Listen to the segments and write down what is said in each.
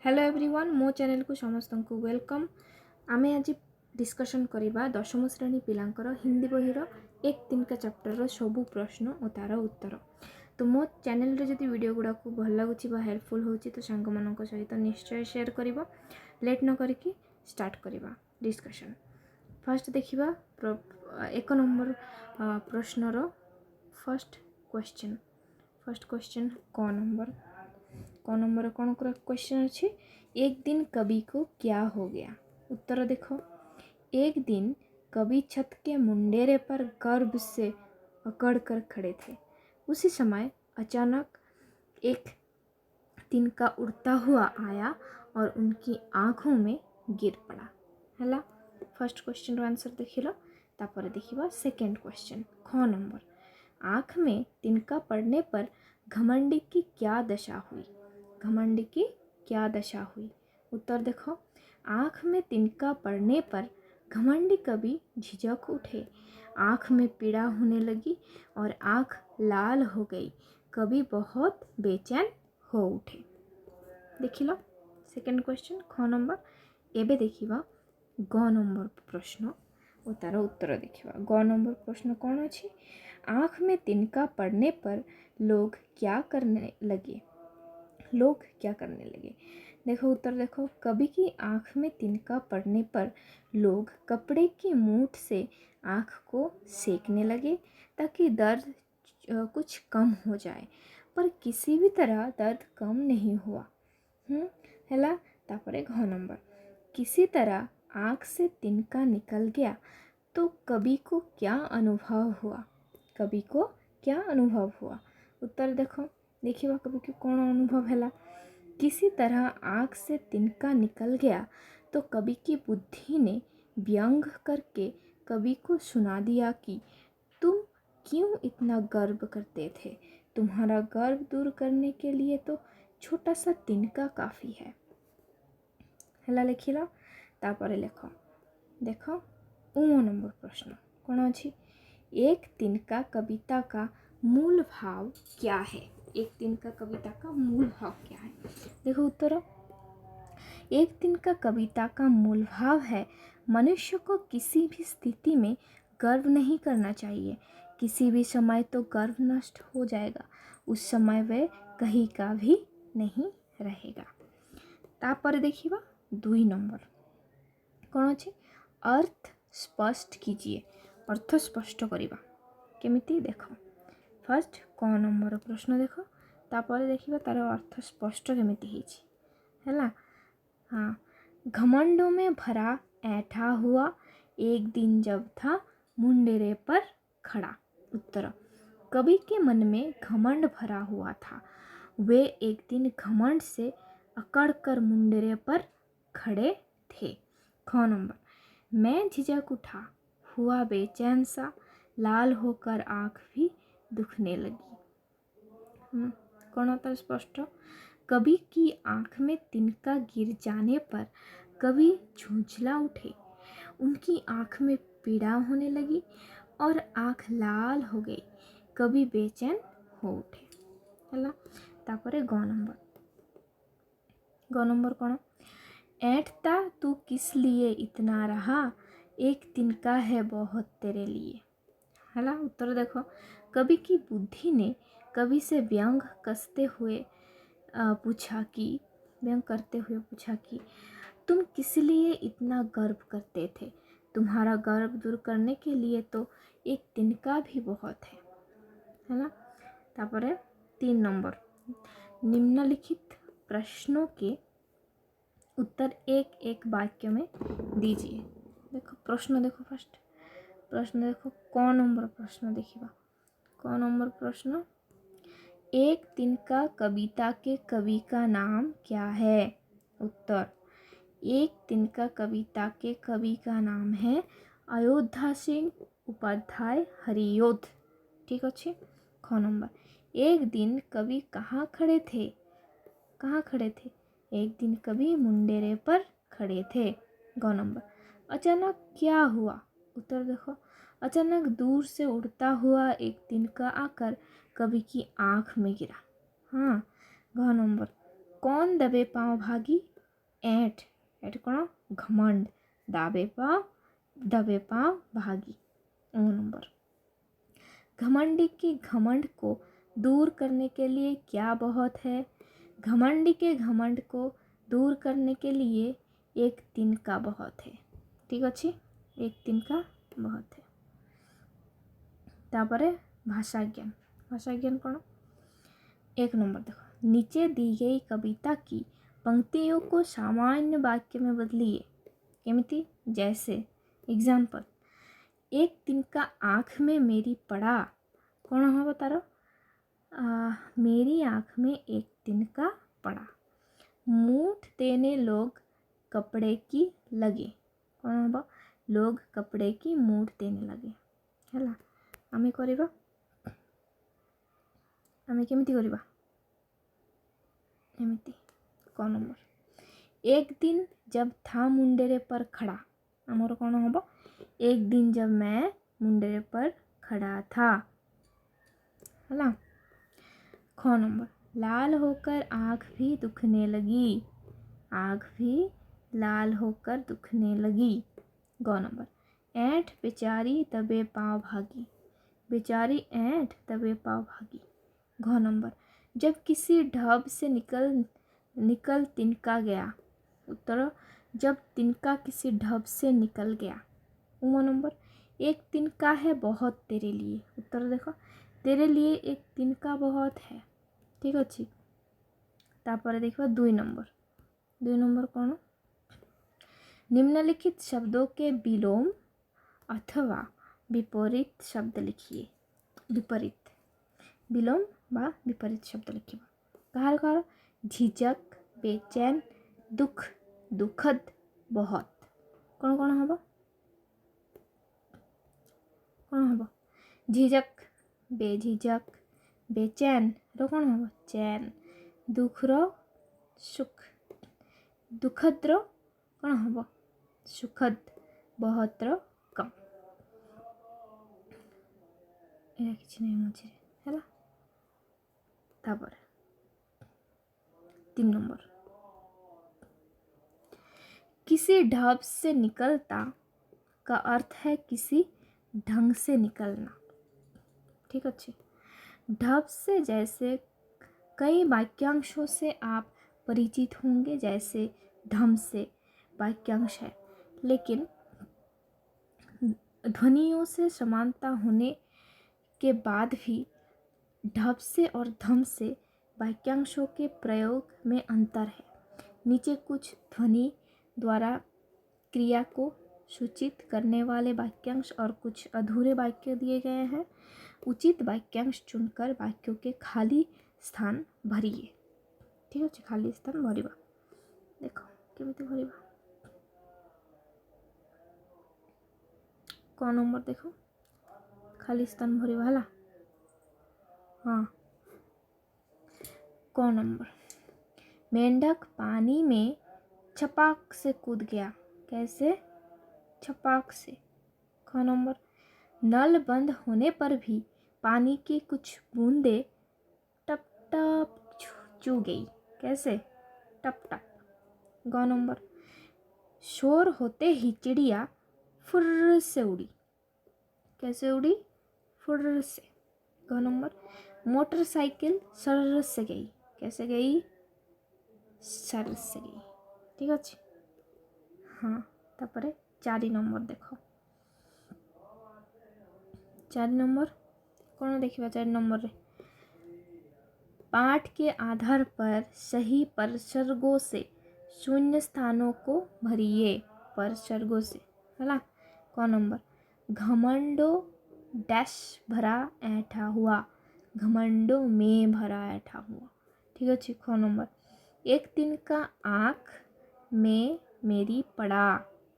Hello everyone मो channel को समस्त को वेलकम। आमे आज डिस्कशन करवा दशम श्रेणी पिलांकर हिंदी बहिर एक दिन का चैप्टर सबू प्रश्न और तार उत्तर। तो मो चैनल रे जदि वीडियो गुड़ा को भल लगुच हेल्पफुल होची तो सांग मानक सहित निश्चय शेयर करिवो। लेट न करिकी स्टार्ट करवा डिस्कशन। फर्स्ट देखिबा एक नंबर प्रश्नर फर्स्ट क्वेश्चन क नंबर कौन क्वेश्चन अच्छे। एक दिन कवि को क्या हो गया। उत्तर देखो। एक दिन कवि छत के मुंडेरे पर गर्व से अकड़ कर खड़े थे। उसी समय अचानक एक तिनका उड़ता हुआ आया और उनकी आँखों में गिर पड़ा। है फर्स्ट क्वेश्चन रो आंसर देखिल। तापर देखिबा सेकेंड क्वेश्चन ख नंबर। आँख में तिनका पड़ने पर घमंडी की क्या दशा हुई। घमंडी की क्या दशा हुई। उत्तर देखो। आँख में तिनका पड़ने पर घमंडी कवि झिझक उठे। आँख में पीड़ा होने लगी और आँख लाल हो गई। कवि बहुत बेचैन हो उठे। देख लो सेकेंड क्वेश्चन ख नंबर। एबे देखिबा ग नंबर प्रश्न और तार उत्तर देखिबा। ग नंबर प्रश्न कौन अच्छी। आँख में तिनका पड़ने पर लोग क्या करने लगे। लोग क्या करने लगे। देखो उत्तर देखो। कवि की आँख में तिनका पड़ने पर लोग कपड़े की मूठ से आँख को सेकने लगे ताकि दर्द कुछ कम हो जाए, पर किसी भी तरह दर्द कम नहीं हुआ। हैला तापरे घ नंबर। किसी तरह आँख से तिनका निकल गया तो कवि को क्या अनुभव हुआ। कवि को क्या अनुभव हुआ। उत्तर देखो। देखिए कवि को कौन अनुभव है। किसी तरह आँख से तिनका निकल गया तो कवि की बुद्धि ने व्यंग करके कवि को सुना दिया कि तुम क्यों इतना गर्व करते थे। तुम्हारा गर्व दूर करने के लिए तो छोटा सा तिनका काफ़ी है। हेला लिखिल। तापर लेख देखो उम नंबर प्रश्न कौन अच्छी। एक तिनका कविता का मूल भाव क्या है। एक तिनका कविता का मूल भाव क्या है। देखो उत्तर। एक तिनका कविता का मूल भाव है मनुष्य को किसी भी स्थिति में गर्व नहीं करना चाहिए। किसी भी समय तो गर्व नष्ट हो जाएगा, उस समय वह कहीं का भी नहीं रहेगा। तापर देखिबा 2 नंबर कौन अच्छे। अर्थ स्पष्ट कीजिए। अर्थ स्पष्ट करिबा केमिति देखो। फर्स्ट क नंबर प्रश्न देखो। तापर देखिबा तार अर्थ स्पष्ट केमिति हिची। हैला हाँ। घमंडों में भरा ऐठा हुआ एक दिन जब था मुंडेरे पर खड़ा। उत्तर। कवि के मन में घमंड भरा हुआ था। वे एक दिन घमंड से अकड़ कर मुंडेरे पर खड़े थे। ख नंबर। मैं झिझक उठा, हुआ बेचैन सा, लाल होकर आँख भी दुखने लगी। कौन होता स्पष्ट। कवि की आँख में तिनका गिर जाने पर कवि झुंझला उठे। उनकी आँख में पीड़ा होने लगी और आँख लाल हो गई। कवि बेचैन हो उठे। है तापरे ग नंबर कौन। ऐंठता तू किस लिए इतना रहा, एक तिनका है बहुत तेरे लिए। है उत्तर देखो। कवि की बुद्धि ने कवि से व्यंग करते हुए पूछा कि तुम किस लिए इतना गर्व करते थे। तुम्हारा गर्व दूर करने के लिए तो एक तिनका भी बहुत है ना। तापरे 3 नंबर। निम्नलिखित प्रश्नों के उत्तर एक एक वाक्य में दीजिए। देखो प्रश्न देखो। फर्स्ट प्रश्न देखो कौन नंबर प्रश्न देखिबा। कौन नंबर प्रश्न। एक तिनका कविता के कवि का नाम क्या है। उत्तर। एक तिनका कविता के कवि का नाम है अयोध्या सिंह उपाध्याय हरियोध। ठीक अच्छे। ख नंबर। एक दिन कवि कहाँ खड़े थे। कहाँ खड़े थे। एक दिन कवि मुंडेरे पर खड़े थे। ग नंबर। अचानक क्या हुआ। उत्तर देखो। अचानक दूर से उड़ता हुआ एक तिनका आकर कवि की आँख में गिरा। हाँ। घ नंबर। कौन दबे पाँव भागी। एठ एठ कौन घमंड दबे पाँव भागी। 9 नंबर घमंडी के घमंड को दूर करने के लिए क्या बहुत है। घमंडी के घमंड को दूर करने के लिए एक तिनका बहुत है। ठीक अच्छे एक तिनका बहुत है। तापरे भाषा ज्ञान कौन 1 नंबर देखो नीचे दी गई कविता की पंक्तियों को सामान्य वाक्य में बदलिए केमिति जैसे एग्जाम्पल एक तिनका आँख में मेरी पड़ा कौन होगा तारो मेरी आँख में एक तिनका पड़ा। मूठ देने लोग कपड़े की लगे कौन होगा लोग कपड़े की मूठ देने लगे है। आमे करिबा आमे केमिति करिबा एमिति। क नंबर एक दिन जब था मुंडेरे पर खड़ा आमर कौन होबो एक दिन जब मैं मुंडेरे पर खड़ा था है। ख नंबर लाल होकर आँख भी दुखने लगी आँख भी लाल होकर दुखने लगी। ग नंबर ऐंठ बेचारी दबे पाँव भागी बेचारी ऐंठ दबे पाँव भागी। घ नंबर जब किसी ढब से निकल तिनका गया उत्तर जब तिनका किसी ढब से निकल गया। उमा नंबर एक तिनका है बहुत तेरे लिए उत्तर देखो तेरे लिए एक तिनका बहुत है। ठीक अच्छे तापर देखो 2 नंबर कौन निम्नलिखित शब्दों के विलोम अथवा विपरीत शब्द लिखिए। विपरीत विलोम बा विपरीत शब्द लिखिए कहार कहार झिझक बेचैन दुख दुखद बहुत कौन कौन हब झिझक बेझिझक बेचैन रो कौन हब चैन दुख रो सुख दुखद रो कौन हब सुखद बहुत रो कम एरा किछि नहीं मझे है। तापर 3 नंबर किसी ढब से निकलता का अर्थ है किसी ढंग से निकलना। ठीक अच्छे ढब से जैसे कई वाक्यांशों से आप परिचित होंगे जैसे ढम से वाक्यांश है लेकिन ध्वनियों से समानता होने के बाद भी ढब से और धम से वाक्यांशों के प्रयोग में अंतर है। नीचे कुछ ध्वनि द्वारा क्रिया को सूचित करने वाले वाक्यांश और कुछ अधूरे वाक्य दिए गए हैं। उचित वाक्यांश चुनकर वाक्यों के खाली स्थान भरिए। ठीक है खाली स्थान भरिबा देखो केमिति भरिबा। क नंबर देखो खाली स्थान भरिबा हला। हाँ क नंबर मेंढक पानी में छपाक से कूद गया कैसे छपाक से। ख नंबर नल बंद होने पर भी पानी की कुछ बूंदे टप टप चू गई कैसे टप टप। ग नंबर शोर होते ही चिड़िया फुर्र से उड़ी कैसे उड़ी फुर्र से। ग नंबर मोटरसाइकिल सर से गई कैसे गई सर से गई। ठीक अच्छे हाँ तापरे 4 नंबर देखो 4 नंबर कौन देखिबा 4 नंबर रे पाठ के आधार पर सही परसर्गों से शून्य स्थानों को भरिए परसर्गों से है। क नंबर घमंडो डैश भरा ऐठा हुआ घमंडो में भरा ऐठा हुआ। ठीक है। ख नंबर एक दिन का आँख में मेरी पड़ा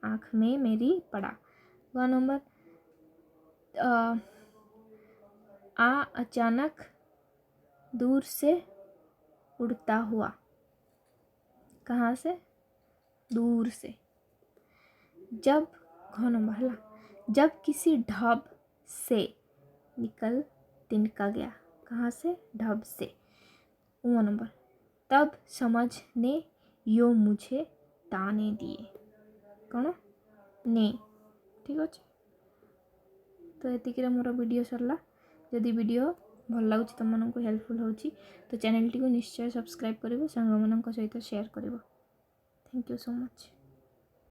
आँख में मेरी पड़ा। ग नंबर अचानक दूर से उड़ता हुआ कहाँ से दूर से। जब घ नंबर हला जब किसी ढब से निकल तिनका गया कहाँ से ढब से। उ नंबर तब समझने यो मुझे ताने दिए कौन ने ठीक अच्छे। तो ये मोर वीडियो सरला। जदि वीडियो भल लगुच तुम मानक हेल्पफुल होची तो चैनल टी को निश्चय सब्सक्राइब करिवो, सांग मानक सहित शेयर करिवो। Thank you so much.